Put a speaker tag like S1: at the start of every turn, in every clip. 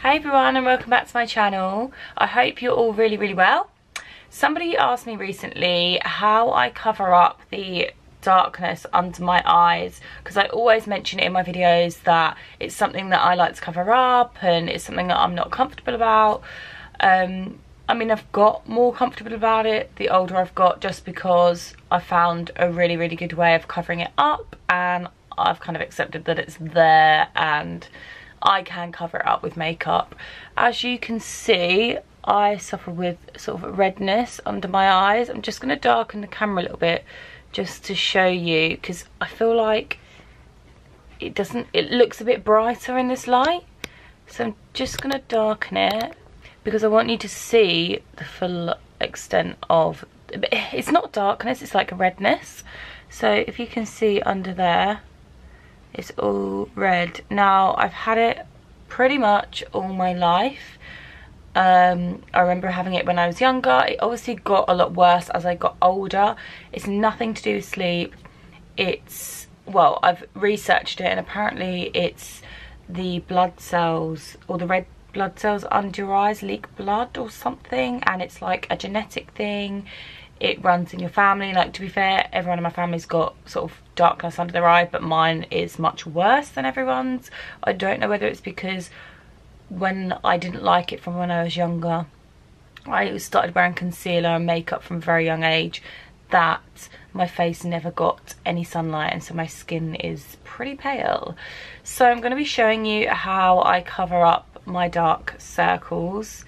S1: Hey everyone, and welcome back to my channel. I hope you're all really well. Somebody asked me recently how I cover up the darkness under my eyes, because I always mention it in my videos that it's something that I like to cover up and it's something that I'm not comfortable about. I mean, I've got more comfortable about it the older I've got, just because I found a really good way of covering it up, and I've kind of accepted that it's there and I can cover it up with makeup. As you can see, I suffer with sort of redness under my eyes. I'm just going to darken the camera a little bit just to show you, because I feel like it looks a bit brighter in this light. So I'm just going to darken it because I want you to see the full extent of, it's not darkness, it's like a redness. So if you can see under there, it's all red. Now, I've had it pretty much all my life. I remember having it when I was younger. It obviously got a lot worse as I got older. It's nothing to do with sleep. It's, well, I've researched it, and apparently it's the blood cells, or the red blood cells under your eyes leak blood or something, and it's like a genetic thing. It runs in your family. Like, to be fair, everyone in my family's got sort of darkness under their eye, but mine is much worse than everyone's. I don't know whether it's because when I didn't like it from when I was younger, I started wearing concealer and makeup from a very young age, that my face never got any sunlight, and so my skin is pretty pale. So I'm going to be showing you how I cover up my dark circles,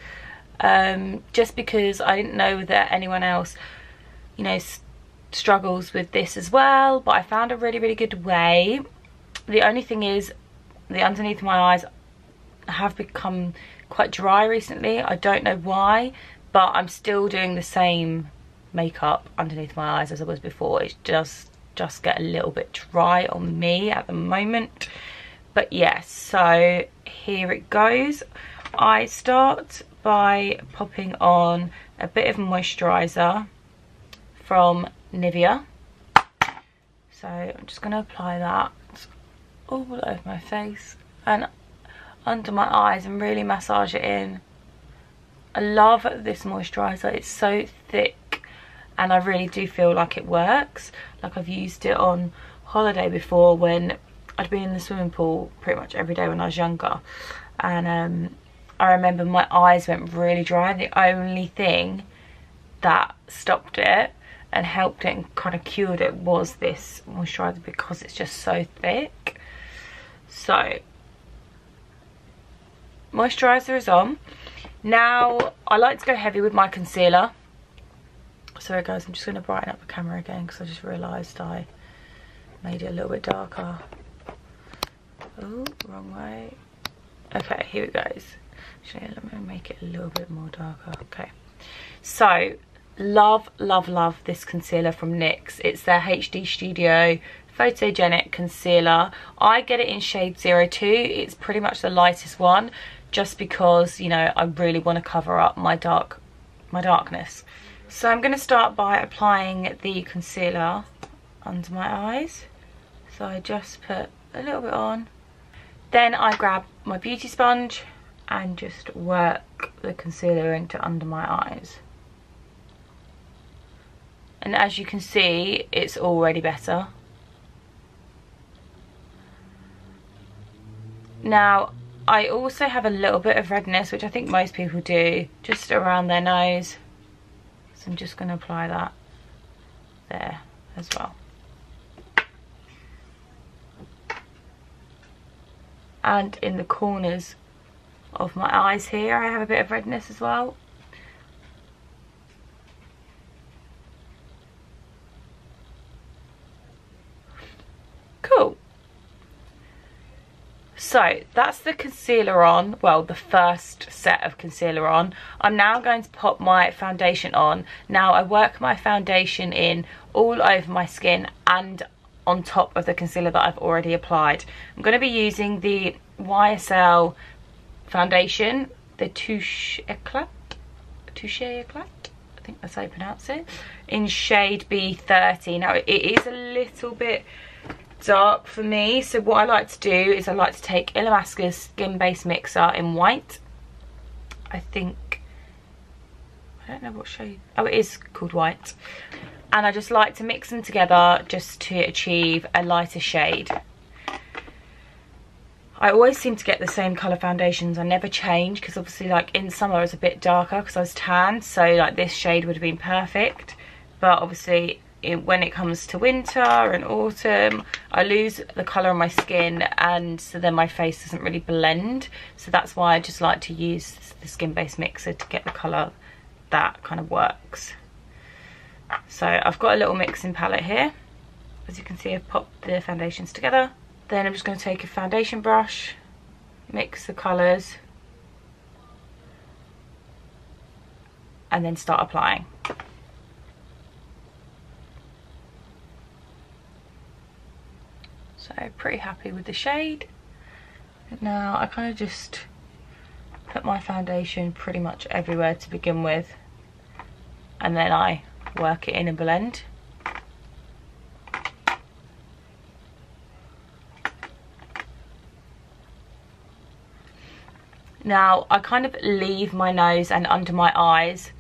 S1: just because I didn't know that anyone else, you know, struggles with this as well, but I found a really good way. The only thing is, the underneath of my eyes have become quite dry recently. I don't know why, but I'm still doing the same makeup underneath my eyes as I was before. It just get a little bit dry on me at the moment. But yes, so here it goes. I start by popping on a bit of moisturizer from Nivea. So I'm just going to apply that all over my face and under my eyes and really massage it in. I love this moisturizer. It's so thick and I really do feel like it works. Like, I've used it on holiday before when I'd been in the swimming pool pretty much every day when I was younger, and I remember my eyes went really dry, and the only thing that stopped it and helped it and kind of cured it was this moisturizer, because it's just so thick. So moisturizer is on. Now, I like to go heavy with my concealer. Sorry guys, I'm just going to brighten up the camera again because I just realised I made it a little bit darker. Oh, wrong way. Okay, here it goes. Actually, let me make it a little bit more darker. Okay, so love this concealer from NYX. It's their HD Studio Photogenic Concealer. I get it in shade 02. It's pretty much the lightest one, just because, you know, I really want to cover up my darkness. So I'm going to start by applying the concealer under my eyes. So I just put a little bit on. Then I grab my beauty sponge and just work the concealer into under my eyes. And as you can see, it's already better. Now, I also have a little bit of redness, which I think most people do, just around their nose. So I'm just going to apply that there as well. And in the corners of my eyes here, I have a bit of redness as well. Cool. So that's the concealer on, well, the first set of concealer on. I'm now going to pop my foundation on. Now, I work my foundation in all over my skin and on top of the concealer that I've already applied. I'm going to be using the YSL foundation, the Touche Eclat, I think that's how you pronounce it, in shade B30. Now, it is a little bit dark for me, so what I like to do is I like to take Illamasqua's Skin Base Mixer in white, I think, I don't know what shade, oh it is called white. And I just like to mix them together just to achieve a lighter shade. I always seem to get the same colour foundations. I never change because obviously like in summer I was a bit darker because I was tan, so like this shade would have been perfect. But obviously when it comes to winter and autumn, I lose the colour on my skin, and so then my face doesn't really blend. So that's why I just like to use the skin based mixer to get the colour that kind of works. So I've got a little mixing palette here. As you can see, I've popped the foundations together. Then I'm just going to take a foundation brush, mix the colours, and then start applying. So pretty happy with the shade. Now I kind of just put my foundation pretty much everywhere to begin with, and then I work it in and blend. Now I kind of leave my nose and under my eyes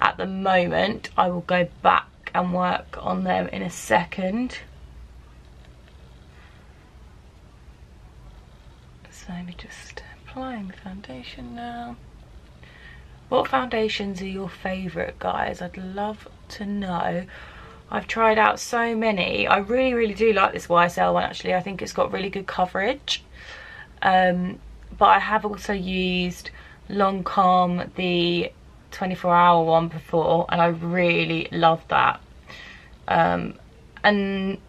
S1: at the moment. I will go back and work on them in a second. So I'm just applying the foundation now. What foundations are your favourite, guys? I'd love to know. I've tried out so many. I really do like this YSL one actually. I think it's got really good coverage. But I have also used Lancome, the 24-hour one before, and I really love that. And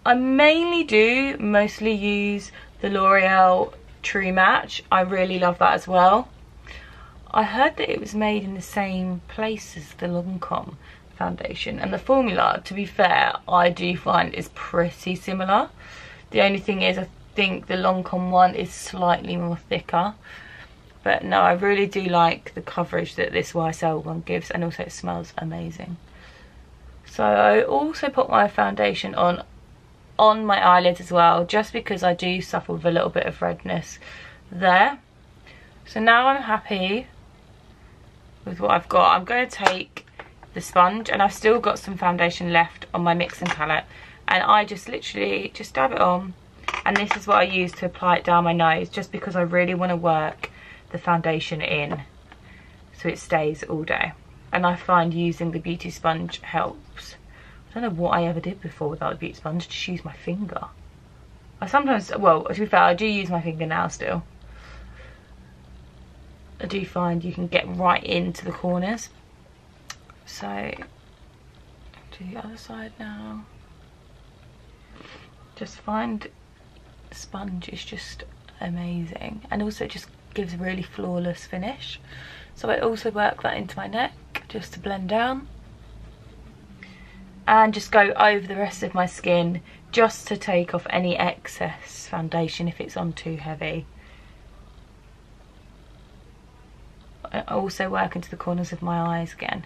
S1: I mostly use the L'Oreal True Match. I really love that as well. I heard that it was made in the same place as the Lancome foundation, and the formula, to be fair, I do find is pretty similar. The only thing is I think the Lancome one is slightly more thicker, but no, I really do like the coverage that this YSL one gives, and also it smells amazing. So I also put my foundation on my eyelids as well, just because I do suffer with a little bit of redness there. So now I'm happy with what I've got. I'm going to take the sponge, and I've still got some foundation left on my mixing palette, and I just literally just dab it on. And this is what I use to apply it down my nose, just because I really want to work the foundation in so it stays all day. And I find using the beauty sponge helps. I don't know what I ever did before without the beauty sponge, just use my finger. I sometimes, well, to be fair, I do use my finger now still. I do find you can get right into the corners. So, do the other side now. Just find sponge is just amazing, and also it just gives a really flawless finish. So I also work that into my neck just to blend down, and just go over the rest of my skin just to take off any excess foundation if it's on too heavy. I also work into the corners of my eyes again.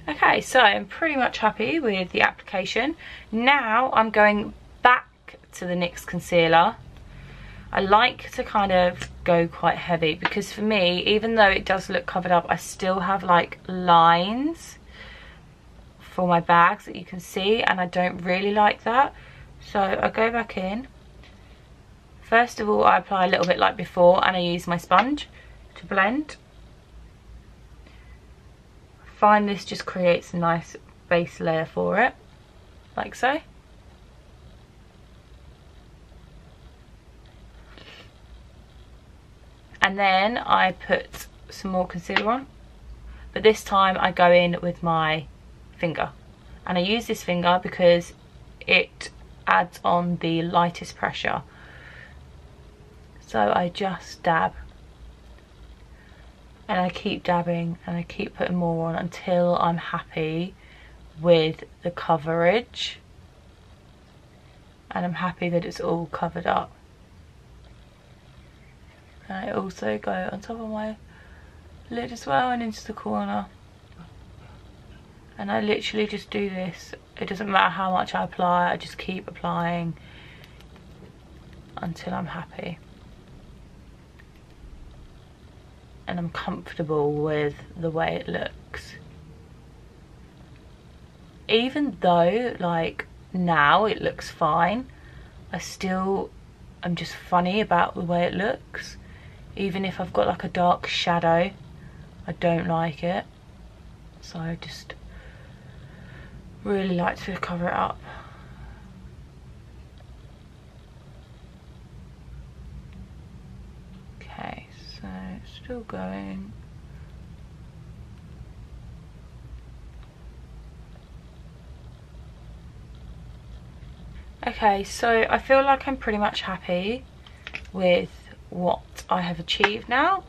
S1: Okay, so I'm pretty much happy with the application. Now I'm going back to the NYX concealer. I like to kind of go quite heavy, because for me, even though it does look covered up, I still have like lines for my bags that you can see, and I don't really like that. So I go back in. First of all, I apply a little bit like before, and I use my sponge to blend. Find this just creates a nice base layer for it, like so. And then I put some more concealer on, but this time I go in with my finger, and I use this finger because it adds on the lightest pressure. So I just dab, and I keep dabbing, and I keep putting more on until I'm happy with the coverage, and I'm happy that it's all covered up. And I also go on top of my lid as well, and into the corner, and I literally just do this. It doesn't matter how much I apply, I just keep applying until I'm happy and I'm comfortable with the way it looks. Even though like now it looks fine, I still am just funny about the way it looks. Even if I've got like a dark shadow, I don't like it, so I just really like to cover it up. Okay, so still going. Okay, so I feel like I'm pretty much happy with what I have achieved now.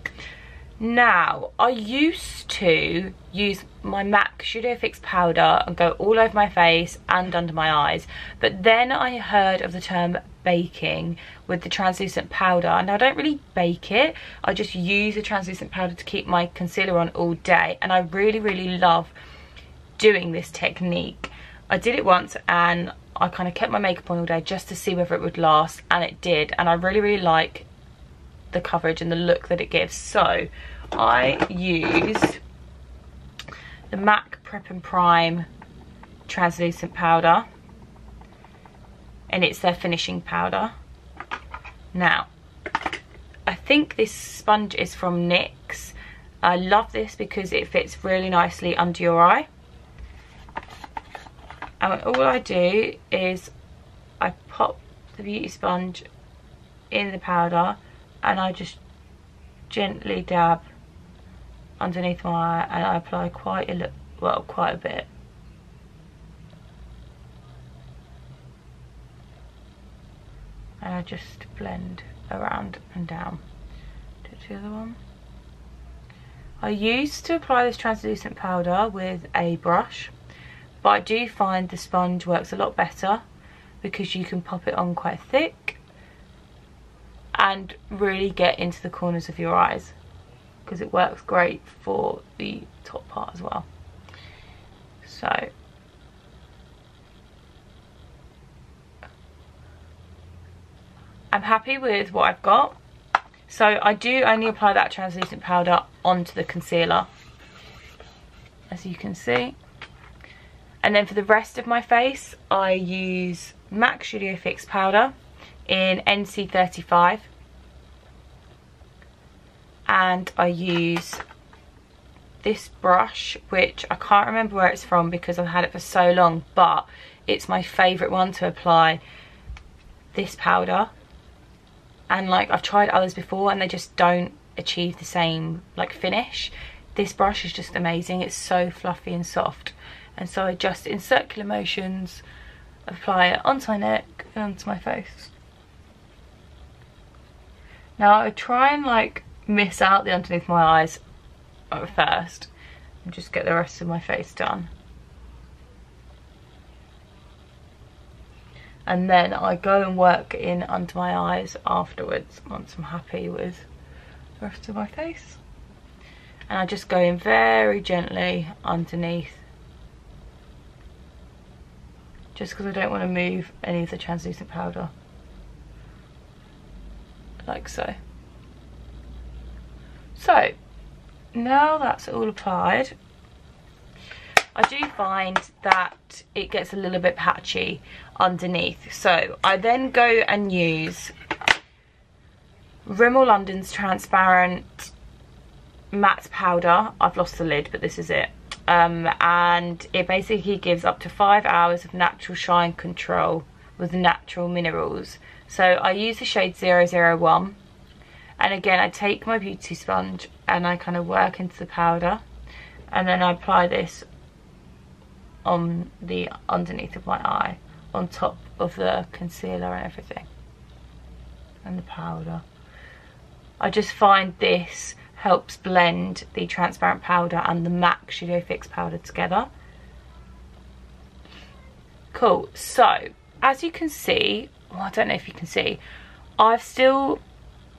S1: Now, I used to use my MAC Studio Fix powder and go all over my face and under my eyes, but then I heard of the term baking with the translucent powder, and I don't really bake it, I just use the translucent powder to keep my concealer on all day, and I really love doing this technique. I did it once and I kind of kept my makeup on all day just to see whether it would last, and it did, and I really like the coverage and the look that it gives. So I used the MAC Prep and Prime translucent powder, and it's their finishing powder. Now, I think this sponge is from NYX. I love this because it fits really nicely under your eye. And all I do is I pop the beauty sponge in the powder and I just gently dab underneath my eye, and I apply quite a bit. And I just blend around and down. Do the other one. I used to apply this translucent powder with a brush, but I do find the sponge works a lot better because you can pop it on quite thick and really get into the corners of your eyes, because it works great for the top part as well. So I'm happy with what I've got. So I do only apply that translucent powder onto the concealer, as you can see. And then for the rest of my face, I use MAC Studio Fix powder in NC35. And I use this brush, which I can't remember where it's from because I've had it for so long, but it's my favourite one to apply this powder. And like, I've tried others before and they just don't achieve the same like finish. This brush is just amazing. It's so fluffy and soft. And so I just, in circular motions, apply it onto my neck and onto my face. Now I try and like miss out the underneath my eyes at first and just get the rest of my face done. And then I go and work in under my eyes afterwards once I'm happy with the rest of my face. And I just go in very gently underneath, just because I don't want to move any of the translucent powder, like so. So now that's all applied, I do find that it gets a little bit patchy underneath, so I then go and use Rimmel London's transparent matte powder. I've lost the lid, but this is it. And it basically gives up to 5 hours of natural shine control with natural minerals. So I use the shade 001, and again I take my beauty sponge and I kind of work into the powder, and then I apply this on the underneath of my eye, on top of the concealer and everything, and the powder. I just find this helps blend the transparent powder and the MAC Studio Fix powder together. Cool. So as you can see, well, I don't know if you can see, I've still,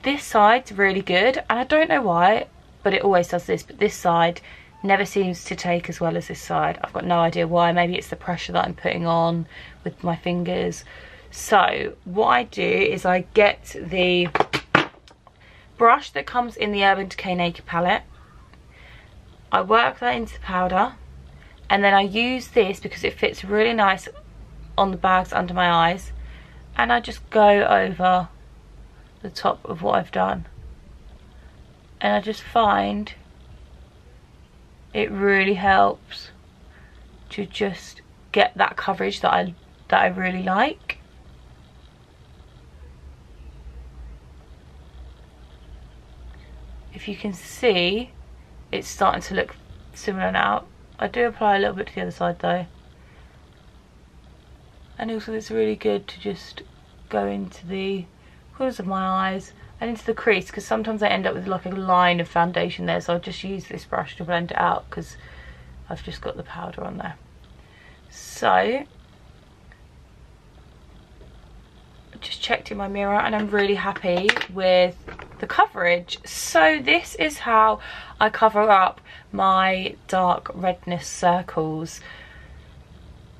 S1: this side's really good, and I don't know why, but it always does this, but this side never seems to take as well as this side. I've got no idea why. Maybe it's the pressure that I'm putting on with my fingers. So what I do is I get the brush that comes in the Urban Decay Naked palette. I work that into the powder, and then I use this because it fits really nice on the bags under my eyes, and I just go over the top of what I've done, and I just find it really helps to just get that coverage that I really like. If you can see, it's starting to look similar now. I do apply a little bit to the other side though, and also it's really good to just go into the corners of my eyes and into the crease, because sometimes I end up with like a line of foundation there, so I'll just use this brush to blend it out because I've just got the powder on there. So I just checked in my mirror and I'm really happy with the coverage. So this is how I cover up my dark redness circles.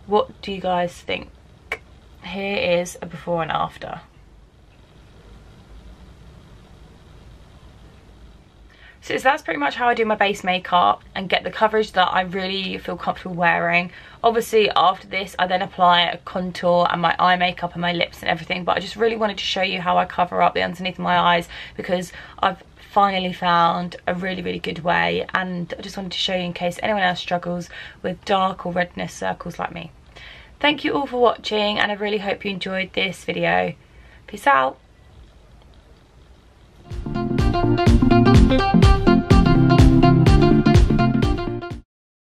S1: What do you guys think? Here is a before and after. So that's pretty much how I do my base makeup and get the coverage that I really feel comfortable wearing. Obviously after this I then apply a contour and my eye makeup and my lips and everything, but I just really wanted to show you how I cover up the underneath of my eyes because I've finally found a really good way, and I just wanted to show you in case anyone else struggles with dark or redness circles like me. Thank you all for watching, and I really hope you enjoyed this video. Peace out.